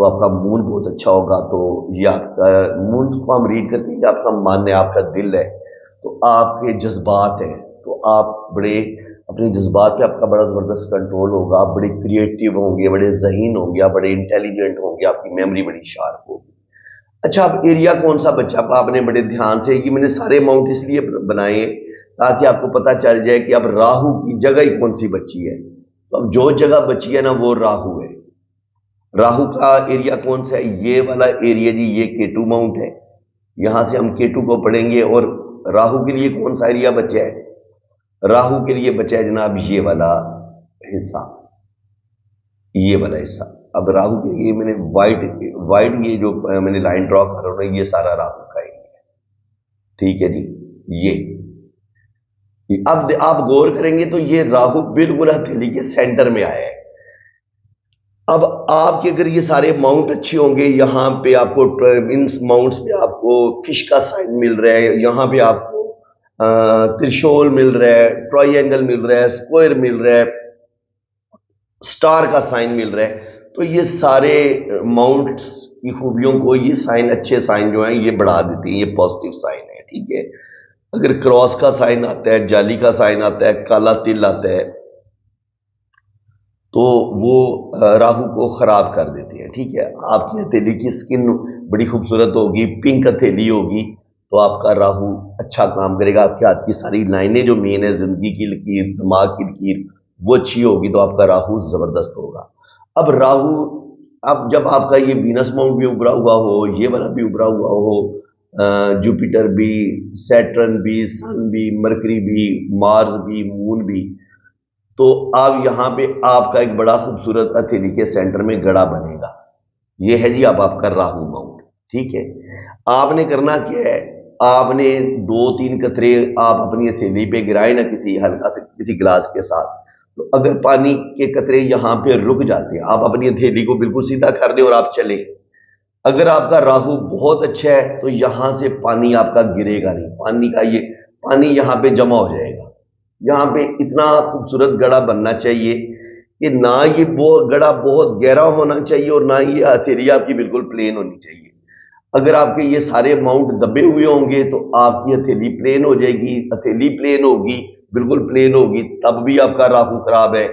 تو آپ کا مون بہت اچھا ہوگا. تو یہ آپ کا مون کو ہم ریڈ کرتے ہیں کہ آپ کا من ہے, آپ کا دل ہے, تو آپ کے جذبات ہیں, تو آپ بڑے اپنے جذبات پہ آپ کا بڑا زبردست کنٹرول ہوگا, آپ بڑے کریٹیو ہوں گے, بڑے ذہین ہوں گے, آپ بڑے انٹیلیجنٹ ہوں گے, آپ کی میموری بڑی شارپ ہوگی. اچھا, اب ایریا کون سا بچا, آپ نے بڑے دھیان سے, کہ میں نے سارے اماؤنٹ اس لیے بنائے ہیں تاکہ آپ کو پتہ چل جائے کہ اب راہو کی جگہ ہی کون سی بچی ہے. تو اب جو جگہ بچی ہے نا وہ راہو ہے. راہو کا ایریا کون سا ہے, یہ والا ایریا جی, یہ K2 ماؤنٹ ہے. یہاں سے ہم K2 کو پڑھیں گے. اور راہو کے لیے کون سا ایریا بچا ہے, راہو کے لیے بچا ہے جناب یہ والا حصہ, یہ والا حصہ. اب راہو کے لیے میں نے وائٹ یہ جو میں نے لائن ڈرا کر رہا ہوں, یہ سارا راہو کا ایریا ہے. ٹھیک ہے جی. یہ اب آپ غور کریں گے تو یہ راہو بالکل ہتھیلی کے سینٹر میں آیا ہے. اب آپ کے اگر یہ سارے ماؤنٹ اچھے ہوں گے, یہاں پہ آپ کو ان ماؤنٹس پہ آپ کو فش کا سائن مل رہا ہے, یہاں پہ آپ کو ترشول مل رہا ہے, ٹرائی اینگل مل رہا ہے, اسکوئر مل رہا ہے, سٹار کا سائن مل رہا ہے, تو یہ سارے ماؤنٹس کی خوبیوں کو یہ سائن, اچھے سائن جو ہیں یہ بڑھا دیتی ہیں, یہ پازیٹیو سائن ہے. ٹھیک ہے. اگر کراس کا سائن آتا ہے, جالی کا سائن آتا ہے, کالا تل آتا ہے, تو وہ راہو کو خراب کر دیتے ہیں. ٹھیک ہے. آپ کی ہتھیلی کی اسکن بڑی خوبصورت ہوگی, پنک ہتھیلی ہوگی, تو آپ کا راہو اچھا کام کرے گا. آپ کے ہاتھ کی ساری لائنیں جو مین ہے, زندگی کی لکیر, دماغ کی لکیر, وہ اچھی ہوگی, تو آپ کا راہو زبردست ہوگا. اب راہو, اب جب آپ کا یہ وینس ماؤنٹ بھی ابھرا ہوا ہو, یہ والا بھی ابھرا ہوا ہو, جوپیٹر بھی, سیٹرن بھی, سن بھی, مرکری بھی, مارس بھی, مون بھی, تو اب یہاں پہ آپ کا ایک بڑا خوبصورت ہتھیلی کے سینٹر میں گڑا بنے گا. یہ ہے جی اب آپ کا راہو ماؤنٹ. ٹھیک ہے. آپ نے کرنا کیا ہے, آپ نے 2-3 قطرے آپ اپنی ہتھیلی پہ گرائے نا کسی ہلکا سے کسی گلاس کے ساتھ, تو اگر پانی کے قطرے یہاں پہ رک جاتے ہیں, آپ اپنی ہتھیلی کو بالکل سیدھا کر دیں اور آپ چلیں. اگر آپ کا راہو بہت اچھا ہے تو یہاں سے پانی آپ کا گرے گا نہیں, پانی کا یہ پانی یہاں پہ جمع ہو جائے گا. یہاں پہ اتنا خوبصورت گڑا بننا چاہیے کہ نہ یہ گڑا بہت گہرا ہونا چاہیے اور نہ یہ ہتھیلی آپ کی بالکل پلین ہونی چاہیے. اگر آپ کے یہ سارے ماؤنٹ دبے ہوئے ہوں گے تو آپ کی ہتھیلی پلین ہو جائے گی. ہتھیلی پلین ہوگی, بالکل پلین ہوگی, تب بھی آپ کا راہو خراب ہے.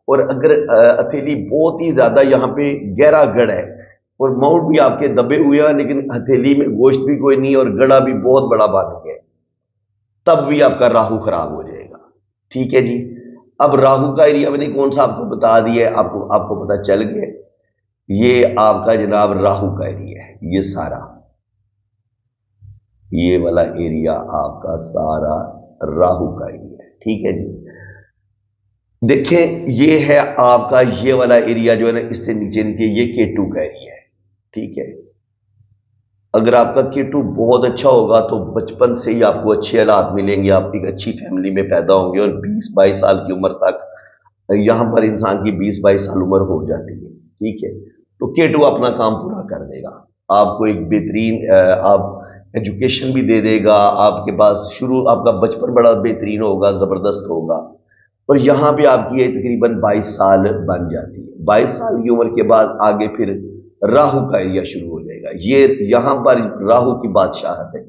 اور اگر ہتھیلی بہت ہی زیادہ یہاں پہ گہرا گڑ ہے اور ماؤنٹ بھی آپ کے دبے ہوئے ہیں لیکن ہتھیلی میں گوشت بھی کوئی نہیں اور گڑا بھی بہت بڑا بن گیا ہے, تب بھی آپ کا راہو خراب ہو جائے گا. ٹھیک ہے جی. اب راہو کا ایریا میں نے کون سا آپ کو بتا دیا ہے, آپ کو پتا چل گیا. یہ آپ کا جناب راہو کا ایریا ہے, یہ سارا, یہ والا ایریا آپ کا سارا راہو کا ایریا ہے. ٹھیک ہے جی. دیکھیں یہ ہے آپ کا یہ والا ایریا جو ہے نا, اس سے نیچے نیچے یہ K2 کا ایریا ہے. ٹھیک ہے. اگر آپ کا K2 بہت اچھا ہوگا تو بچپن سے ہی آپ کو اچھے حالات ملیں گے, آپ ایک اچھی فیملی میں پیدا ہوں گے, اور 20-22 سال کی عمر تک یہاں پر انسان کی 20-22 سال عمر ہو جاتی ہے. ٹھیک ہے. تو K2 اپنا کام پورا کر دے گا, آپ کو ایک بہترین آپ ایجوکیشن بھی دے دے گا, آپ کے پاس آپ کا بچپن بڑا بہترین ہوگا, زبردست ہوگا. اور یہاں پہ آپ کی تقریباً 22 سال بن جاتی ہے. 22 سال کی عمر کے بعد آگے پھر راہو کا ایریا شروع ہو جائے گا. یہ یہاں پر راہو کی بادشاہت ہے.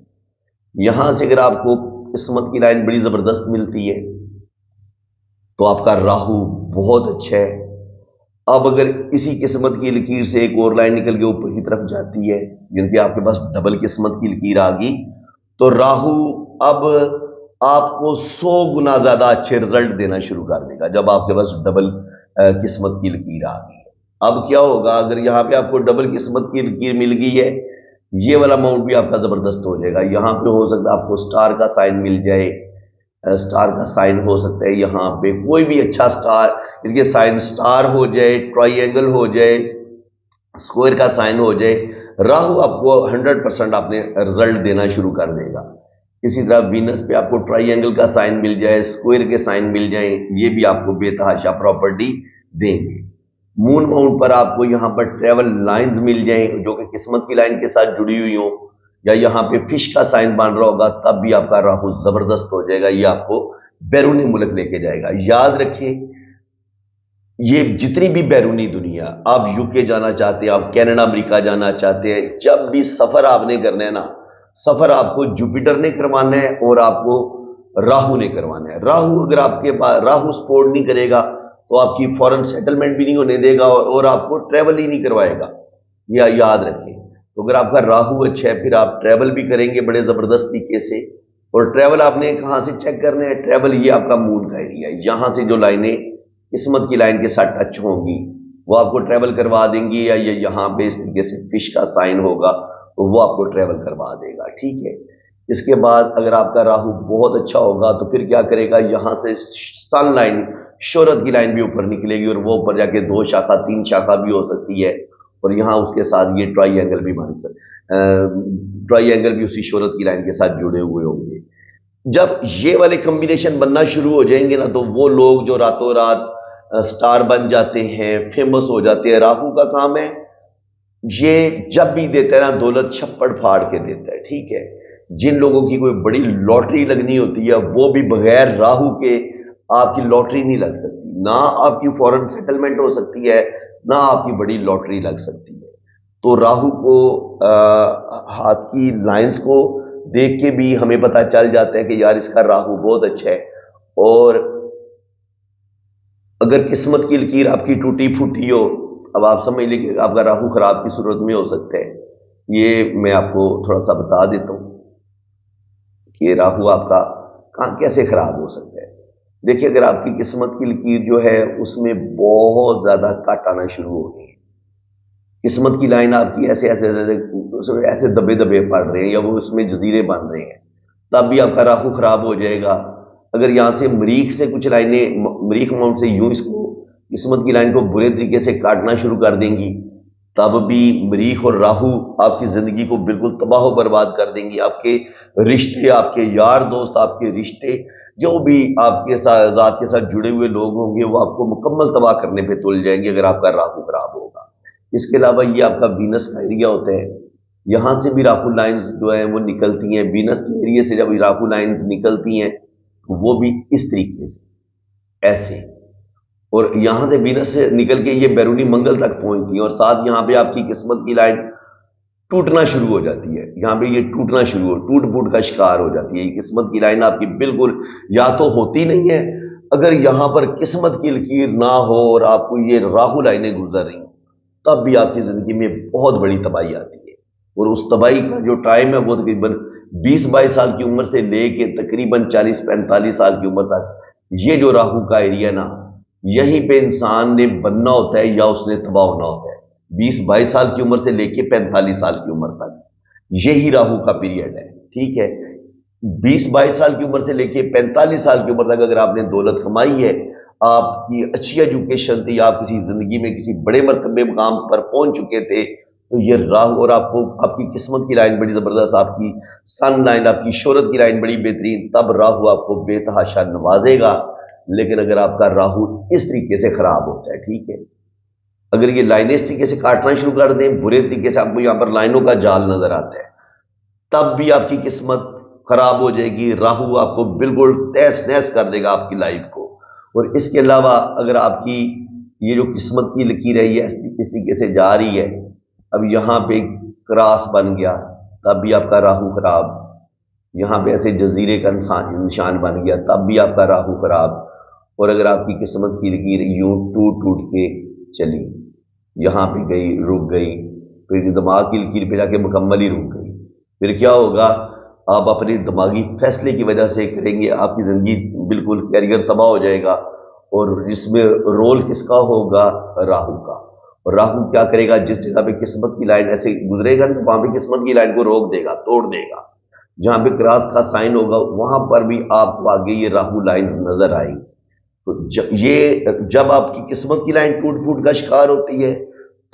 یہاں سے اگر آپ کو قسمت کی لائن بڑی زبردست ملتی ہے تو آپ کا راہو بہت اچھا ہے. اب اگر اسی قسمت کی لکیر سے ایک اور لائن نکل کے اوپر کی طرف جاتی ہے, جن کے آپ کے پاس ڈبل قسمت کی لکیر آ گئی, تو راہو اب آپ کو 100 گنا زیادہ اچھے رزلٹ دینا شروع کر دے گا جب آپ کے پاس ڈبل قسمت کی لکیر آ گئی. اب کیا ہوگا, اگر یہاں پہ آپ کو ڈبل قسمت کی لکیر مل گئی ہے, یہ والا ماؤنٹ بھی آپ کا زبردست ہو جائے گا. یہاں پہ ہو سکتا ہے آپ کو سٹار کا سائن مل جائے, سٹار کا سائن ہو سکتا ہے یہاں پہ کوئی بھی اچھا سٹار, ان کے سائن سٹار ہو جائے, ٹرائی اینگل ہو جائے, اسکوئر کا سائن ہو جائے. راہو آپ کو 100% آپ نے رزلٹ دینا شروع کر دے گا. اسی طرح وینس پہ آپ کو ٹرائی اینگل کا سائن مل جائے, اسکوئر کے سائن مل جائیں, یہ بھی آپ کو بے تحاشا پراپرٹی دیں گے. مون ماؤنٹ پر آپ کو یہاں پر ٹریول لائنز مل جائیں جو کہ قسمت کی لائن کے ساتھ جڑی ہوئی ہوں, یا یہاں پہ فش کا سائن بن رہا ہوگا, تب بھی آپ کا راہو زبردست ہو جائے گا. یہ آپ کو بیرون ملک لے کے جائے گا. یاد رکھیں یہ جتنی بھی بیرونی دنیا، آپ UK جانا چاہتے ہیں، آپ کینیڈا امریکہ جانا چاہتے ہیں، جب بھی سفر آپ نے کرنا ہے نا، سفر آپ کو جوپیٹر نے کروانا ہے اور آپ کو راہو نے کروانا ہے۔ راہو اگر آپ کے پاس راہو سپورٹ نہیں کرے گا تو آپ کی فورن سیٹلمنٹ بھی نہیں ہونے دے گا اور آپ کو ٹریول ہی نہیں کروائے گا، یہ یاد رکھیں۔ تو اگر آپ کا راہو اچھا ہے پھر آپ ٹریول بھی کریں گے بڑے زبردست طریقے سے۔ اور ٹریول آپ نے کہاں سے چیک کرنا ہے؟ ٹریول یہ آپ کا مون کا ایریا ہے، یہاں سے جو لائنیں قسمت کی لائن کے ساتھ ٹچ ہوں گی وہ آپ کو ٹریول کروا دیں گی، یا یہ یہاں پہ اس طریقے سے فش کا سائن ہوگا تو وہ آپ کو ٹریول کروا دے گا، ٹھیک ہے۔ اس کے بعد اگر آپ کا راہو بہت اچھا ہوگا تو پھر کیا کرے گا، یہاں سے سن لائن، شہرت کی لائن بھی اوپر نکلے گی اور وہ اوپر جا کے 2 شاخہ 3 شاخہ بھی ہو سکتی ہے، اور یہاں اس کے ساتھ یہ ٹرائی اینگل بھی بن سکتا، ٹرائی اینگل بھی اسی شہرت کی لائن کے ساتھ جڑے ہوئے ہوں گے۔ جب یہ والے کمبینیشن بننا شروع ہو جائیں گے نا تو وہ لوگ جو راتوں رات سٹار بن جاتے ہیں، فیمس ہو جاتے ہیں، راہو کا کام ہے یہ جب بھی دیتا ہے نا دولت چھپڑ پھاڑ کے دیتا ہے، ٹھیک ہے۔ جن لوگوں کی کوئی بڑی لاٹری لگنی ہوتی ہے وہ بھی بغیر راہو کے آپ کی لاٹری نہیں لگ سکتی، نہ آپ کی فورن سیٹلمنٹ ہو سکتی ہے، نہ آپ کی بڑی لاٹری لگ سکتی ہے۔ تو راہو کو ہاتھ کی لائنز کو دیکھ کے بھی ہمیں پتہ چل جاتا ہے کہ یار اس کا راہو بہت اچھا ہے۔ اور اگر قسمت کی لکیر آپ کی ٹوٹی پھوٹی ہو، اب آپ سمجھ لیں کہ آپ کا راہو خراب کی صورت میں ہو سکتا ہے، یہ میں آپ کو تھوڑا سا بتا دیتا ہوں کہ راہو آپ کا کیسے خراب ہو سکتا ہے۔ دیکھیے اگر آپ کی قسمت کی لکیر جو ہے اس میں بہت زیادہ کٹ آنا شروع ہو گئی ہے، قسمت کی لائن آپ کی ایسے ایسے ایسے دبے دبے پڑ رہے ہیں یا وہ اس میں جزیرے بن رہے ہیں، تب بھی آپ کا راہو خراب ہو جائے گا۔ اگر یہاں سے مریخ سے کچھ لائنیں، مریخ اماؤنٹ سے یوں اس کو قسمت کی لائن کو برے طریقے سے کاٹنا شروع کر دیں گی، تب بھی مریخ اور راہو آپ کی زندگی کو بالکل تباہ و برباد کر دیں گی۔ آپ کے رشتے، آپ کے یار دوست، آپ کے رشتے جو بھی آپ کے ساتھ ذات کے ساتھ جڑے ہوئے لوگ ہوں گے وہ آپ کو مکمل تباہ کرنے پہ تل جائیں گے اگر آپ کا راہو خراب ہوگا۔ اس کے علاوہ یہ آپ کا وینس کا ایریا ہوتا ہے، یہاں سے بھی راہو لائنز جو ہیں وہ نکلتی ہیں، وینس کے ایریے سے جب راہو لائنز نکلتی ہیں وہ بھی اس طریقے سے ایسے، اور یہاں سے وینس سے نکل کے یہ بیرونی منگل تک پہنچتی ہیں، اور ساتھ یہاں پہ آپ کی قسمت کی لائن ٹوٹنا شروع ہو جاتی ہے، یہاں پہ یہ ٹوٹنا شروع ہو، ٹوٹ پھوٹ کا شکار ہو جاتی ہے۔ یہ قسمت کی لائن آپ کی بالکل یا تو ہوتی نہیں ہے، اگر یہاں پر قسمت کی لکیر نہ ہو اور آپ کو یہ راہو لائنیں گزر رہی ہوں تب بھی آپ کی زندگی میں بہت بڑی تباہی آتی ہے، اور اس تباہی کا جو ٹائم ہے وہ تقریباً 20-22 سال کی عمر سے لے کے تقریباً 40-45 سال کی عمر تک یہ جو راہو کا ایریا نا یہیں پہ انسان نے بننا ہوتا ہے یا اس نے تباہ ہونا ہوتا ہے۔ 20-22 سال کی عمر سے لے کے 45 سال کی عمر تک یہی راہو کا پیریڈ ہے، ٹھیک ہے۔ 20-22 سال کی عمر سے لے کے 45 سال کی عمر تک اگر آپ نے دولت کمائی ہے، آپ کی اچھی ایجوکیشن تھی، آپ کسی زندگی میں کسی بڑے مرتبے مقام پر پہنچ چکے تھے، تو یہ راہو اور آپ کو آپ کی قسمت کی لائن بڑی زبردست، آپ کی سن لائن، آپ کی شہرت کی لائن بڑی بہترین، تب راہو آپ کو بے تحاشا نوازے گا۔ لیکن اگر آپ کا راہو اس طریقے سے خراب ہوتا ہے، ٹھیک ہے، اگر یہ لائنیں اس طریقے سے کاٹنا شروع کر دیں، برے طریقے سے آپ کو یہاں پر لائنوں کا جال نظر آتا ہے، تب بھی آپ کی قسمت خراب ہو جائے گی۔ راہو آپ کو بالکل تہس نہس کر دے گا آپ کی لائف کو۔ اور اس کے علاوہ اگر آپ کی یہ جو قسمت کی لکیر ہے یہ اس طریقے سے جا رہی ہے، اب یہاں پہ کراس بن گیا تب بھی آپ کا راہو خراب، یہاں پہ ایسے جزیرے کا نشان بن گیا تب بھی آپ کا راہو خراب، اور اگر آپ کی قسمت کی لکیر یوں ٹوٹ ٹوٹ کے چلی، یہاں پہ گئی، رک گئی، پھر دماغ کی لکیر پہ جا کے مکمل ہی رک گئی، پھر کیا ہوگا، آپ اپنے دماغی فیصلے کی وجہ سے کریں گے، آپ کی زندگی بالکل کیریئر تباہ ہو جائے گا، اور اس میں رول کس کا ہوگا، راہو کا۔ اور راہو کیا کرے گا، جس جگہ پہ قسمت کی لائن ایسے گزرے گا وہاں پہ قسمت کی لائن کو روک دے گا، توڑ دے گا، جہاں پہ کراس کا سائن ہوگا وہاں پر بھی آپ کو آگے یہ راہو لائنز نظر آئیں۔ تو یہ جب آپ کی قسمت کی لائن ٹوٹ پھوٹ کا شکار ہوتی ہے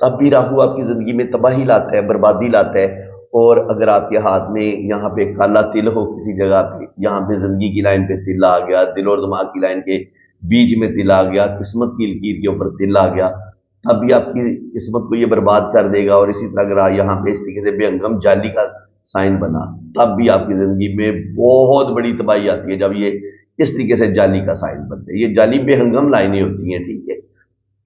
تب بھی راہو آپ کی زندگی میں تباہی لاتا ہے، بربادی لاتا ہے۔ اور اگر آپ کے ہاتھ میں یہاں پہ کالا تل ہو کسی جگہ پہ، یہاں پہ زندگی کی لائن پہ تل آ گیا، دل اور دماغ کی لائن کے بیچ میں تل آ گیا، قسمت کی لکیر کے اوپر تل آ گیا، تب بھی آپ کی قسمت کو یہ برباد کر دے گا۔ اور اسی طرح اگر یہاں پہ اس طریقے سے بے ہنگم جالی کا سائن بنا تب بھی آپ کی زندگی میں بہت بڑی تباہی آتی ہے جب یہ اس طریقے سے جالی کا سائن بنتے ہیں۔ یہ جالی بے ہنگم لائنیں ہوتی ہیں، ٹھیک ہے،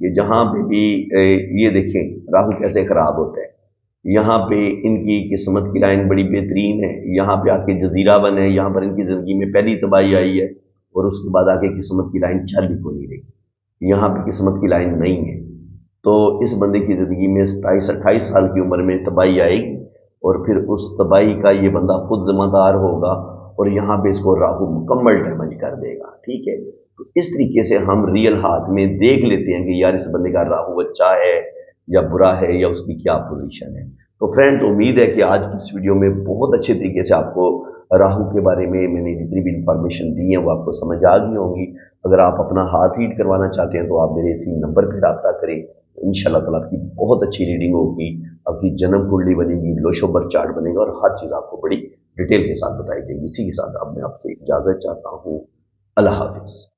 کہ جہاں پہ بھی یہ دیکھیں راہو کیسے خراب ہوتا ہے، یہاں پہ ان کی قسمت کی لائن بڑی بہترین ہے، یہاں پہ آ کے جزیرہ بنے، یہاں پر ان کی زندگی میں پہلی تباہی آئی ہے، اور اس کے بعد آ کے قسمت کی لائن چل ہی کو نہیں رہی، یہاں پہ قسمت کی لائن نہیں ہے۔ تو اس بندے کی زندگی میں 27-28 سال کی عمر میں تباہی آئے گی، اور پھر اس تباہی کا یہ بندہ خود ذمہ دار ہوگا، اور یہاں پہ اس کو راہو مکمل ڈیمیج کر دے گا، ٹھیک ہے۔ تو اس طریقے سے ہم ریئل ہاتھ میں دیکھ لیتے ہیں کہ یار اس بندے کا راہو اچھا ہے یا برا ہے، یا اس کی کیا پوزیشن ہے۔ تو فرینڈ، امید ہے کہ آج کی اس ویڈیو میں بہت اچھے طریقے سے آپ کو راہو کے بارے میں نے جتنی بھی انفارمیشن دی ہے وہ آپ کو سمجھ آ گئی ہوں گی۔ اگر آپ اپنا ہاتھ ریڈ کروانا چاہتے ہیں تو آپ میرے اسی نمبر پہ رابطہ کریں، ان شاء اللہ تعالیٰ آپ کی بہت اچھی ریڈنگ ہوگی، آپ کی جنم کنڈلی بنے گی، لوشو برت چارٹ بنے گا، اور ہر چیز آپ کو بڑی ڈیٹیل کے ساتھ بتائی جائے گی۔ اسی کے ساتھ اب میں آپ سے اجازت چاہتا ہوں۔ اللہ حافظ۔